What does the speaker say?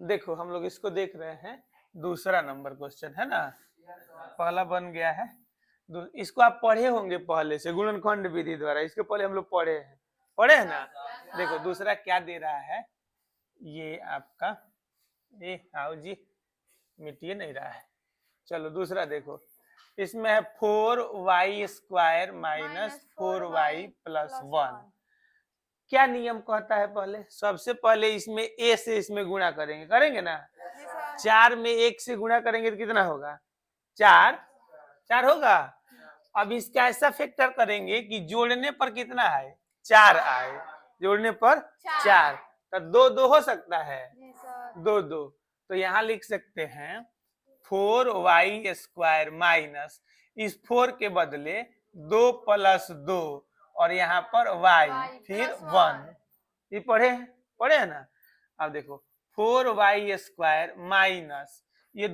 देखो हम लोग इसको देख रहे हैं, दूसरा नंबर क्वेश्चन है ना, पहला बन गया है। इसको आप पढ़े होंगे पहले से गुणनखंड विधि द्वारा, इसके पहले हम लोग पढ़े हैं ना। देखो दूसरा क्या दे रहा है, ये आपका ये आओ जी, मिटिए नहीं रहा है। चलो दूसरा देखो, इसमें है 4y² माइनस 4y प्लस 1। क्या नियम कहता है, पहले सबसे पहले इसमें a से इसमें गुणा करेंगे ना। 4 में 1 से गुणा करेंगे तो कितना होगा, 4 होगा। अब इसका ऐसा फैक्टर करेंगे कि जोड़ने पर कितना है, 4 आए, जोड़ने पर 4, तो 2 हो सकता है, 2 तो यहाँ लिख सकते हैं 4y² माइनस इस 4 के बदले 2 + 2 और यहाँ पर y फिर 1। ये पढ़े है ना। अब देखो 4y² माइनस ये